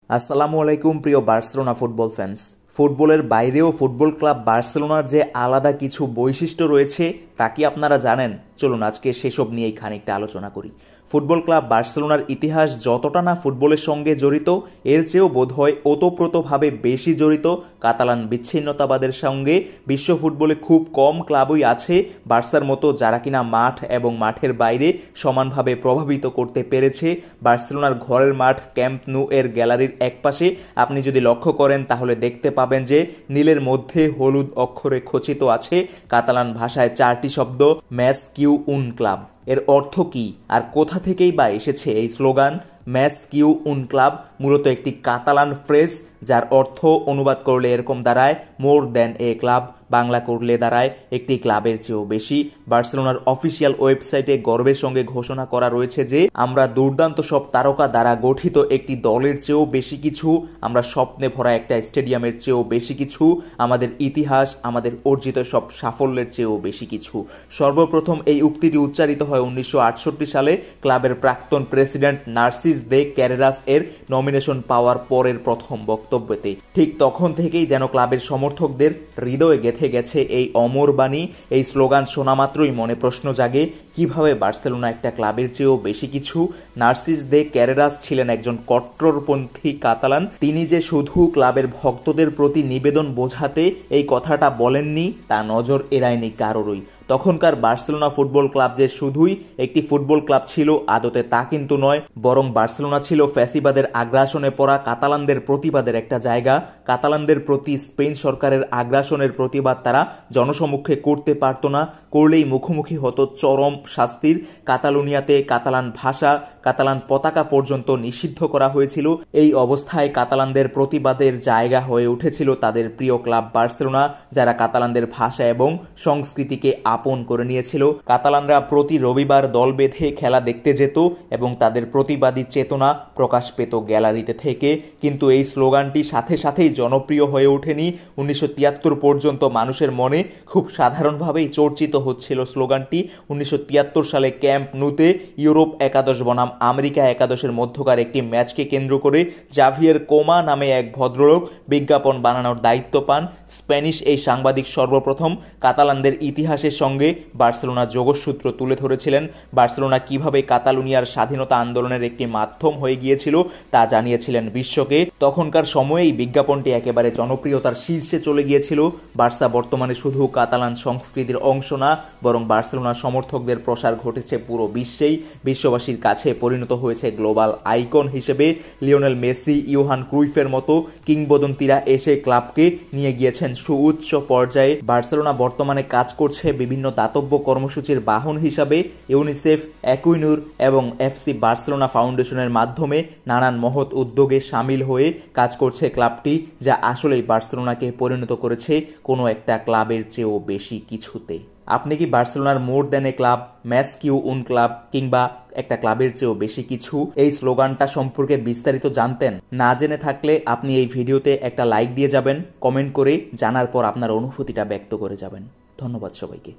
আসসালামু আলাইকুম প্রিয় বার্সেলোনা ফুটবল ফ্যান্স। ফুটবলের বাইরেও ফুটবল ক্লাব বার্সেলোনার যে আলাদা কিছু বৈশিষ্ট্য রয়েছে তা কি আপনারা জানেন? চলুন আজকে সেসব নিয়েই খানিকটা আলোচনা করি। ফুটবল ক্লাব বার্সেলোনার ইতিহাস যতটা না ফুটবলের সঙ্গে জড়িত, এর চেয়েও বোধহয় ওতপ্রোতভাবে বেশি জড়িত কাতালান বিচ্ছিন্নতাবাদের সঙ্গে। বিশ্ব ফুটবলে খুব কম ক্লাবই আছে বার্সার মতো যারা কিনা মাঠ এবং মাঠের বাইরে সমানভাবে প্রভাবিত করতে পেরেছে। বার্সেলোনার ঘরের মাঠ ক্যাম্প নু এর গ্যালারির একপাশে আপনি যদি লক্ষ্য করেন তাহলে দেখতে পাবেন যে নীলের মধ্যে হলুদ অক্ষরে খচিত আছে কাতালান ভাষায় 4টি শব্দ, ম্যাস কিউ উন ক্লাব। এর অর্থ কি আর কোথা থেকেই বা এসেছে এই স্লোগান? ম্যাস কিউ উন ক্লাব মূলত একটি কাতালান ফ্রেজ, যার অর্থ অনুবাদ করলে এরকম দাঁড়ায় more than a club, Bangla করলে দাঁড়ায় একটি ক্লাবের চেয়েও বেশি। বার্সেলোনার অফিসিয়াল ওয়েবসাইটে গর্বের সঙ্গে ঘোষণা করা রয়েছে যে আমরা দুর্দান্ত সব তারকা দ্বারা গঠিত একটি দলের চেয়েও বেশি কিছু, আমরা স্বপ্নে ভরা একটা স্টেডিয়ামের চেয়েও বেশি কিছু, আমাদের ইতিহাস, আমাদের অর্জিত সব সাফল্যের চেয়েও বেশি কিছু। সর্বপ্রথম এই উক্তিটি উচ্চারিত হয় 1968 সালে ক্লাবের প্রাক্তন প্রেসিডেন্ট নার্সিস দে ক্যারেরাস এর নমিনেশন পাওয়ার পরের প্রথম বক্তব্যতে। ঠিক তখন থেকেই যেন ক্লাবের সমর্থকদের হৃদয়ে গেঁথে গেছে এই অমর বাণী। এই স্লোগান শোনা মাত্রই মনে প্রশ্ন জাগে, কিভাবে বার্সেলোনা একটা ক্লাবের চেয়েও বেশি কিছু? নার্সিস দে ক্যারেরাস ছিলেন একজন কট্টরপন্থী কাতালান। তিনি যে শুধু ক্লাবের ভক্তদের প্রতি নিবেদন বোঝাতে এই কথাটা বলেননি তা নজর এড়ায়নি কারোরই। তখনকার বার্সেলোনা ফুটবল ক্লাব যে শুধুই একটি ফুটবল ক্লাব ছিল আদতে তা কিন্তু নয়, বরং বার্সেলোনা ছিল ফ্যাসিবাদের আগ্রাসনে পড়া কাতালানদের প্রতিবাদের একটা জায়গা। কাতালানদের প্রতি স্পেন সরকারের আগ্রাসনের প্রতিবাদ তারা জনসমক্ষে করতে পারত না, করলেই মুখোমুখি হতো চরম শাস্তির। কাতালুনিয়াতে কাতালান ভাষা, কাতালান পতাকা পর্যন্ত নিষিদ্ধ করা হয়েছিল। এই অবস্থায় কাতালানদের প্রতিবাদের জায়গা হয়ে উঠেছিল তাদের প্রিয় ক্লাব বার্সেলোনা, যারা কাতালানদের ভাষা এবং সংস্কৃতিকে আপন করে নিয়েছিল। কাতালানরা প্রতি রবিবার দল বেঁধে খেলা দেখতে যেত এবং তাদের প্রতিবাদী চেতনা প্রকাশ পেত গ্যালারিতে থেকে। কিন্তু এই স্লোগানটি সাথে সাথেই জনপ্রিয় হয়ে ওঠেনি। 1973 পর্যন্ত মানুষের মনে খুব সাধারণভাবেই চর্চিত হচ্ছিল স্লোগানটি। 1973 সালে ক্যাম্প নুতে ইউরোপ একাদশ বনাম আমেরিকা একাদশের মধ্যকার একটি ম্যাচকে কেন্দ্র করে জাভিয়ের কোমা নামে এক ভদ্রলোক বিজ্ঞাপন বানানোর দায়িত্ব পান। স্প্যানিশ এই সাংবাদিক সর্বপ্রথম কাতালানদের ইতিহাসের সঙ্গে বার্সেলোনার যোগসূত্র তুলে ধরেছিলেন। বার্সেলোনা কিভাবে কাতালুনিয়ার স্বাধীনতা আন্দোলনের একটি মাধ্যম হয়ে গিয়েছিল তা জানিয়েছিলেন বিশ্বকে। তখনকার সময়েই বিজ্ঞাপনটি একেবারে জনপ্রিয়তার শীর্ষে চলে গিয়েছিল। বার্সা বর্তমানে শুধু কাতালান সংস্কৃতির অংশ না, বরং বার্সেলোনার সমর্থকদের প্রসার ঘটেছে পুরো বিশ্বেই। বিশ্ববাসীর কাছে পরিণত হয়েছে গ্লোবাল আইকন হিসেবে। লিওনেল মেসি, ইয়োহান ক্রুইফের মতো কিংবদন্তিরা এসে ক্লাবকে নিয়ে গিয়েছেন সুউচ্চ পর্যায়ে। বার্সেলোনা বর্তমানে কাজ করছে বিভিন্ন দাতব্য কর্মসূচির বাহন হিসাবে। ইউনিসেফ, একুইনুর এবং এফসি বার্সেলোনা ফাউন্ডেশনের মাধ্যমে নানান মহৎ উদ্যোগে সামিল হয়ে কাজ করছে ক্লাবটি, যা আসলেই বার্সেলোনাকে পরিণত করেছে কোনো একটা ক্লাবের চেয়েও বেশি কিছুতে। আপনি কি বার্সেলোনার more than a club, mass Q উন ক্লাব কিংবা একটা ক্লাবের চেয়েও বেশি কিছু এই স্লোগানটা সম্পর্কে বিস্তারিত জানতেন? না জেনে থাকলে আপনি এই ভিডিওতে একটা লাইক দিয়ে যাবেন, কমেন্ট করে জানার পর আপনার অনুভূতিটা ব্যক্ত করে যাবেন। ধন্যবাদ সবাইকে।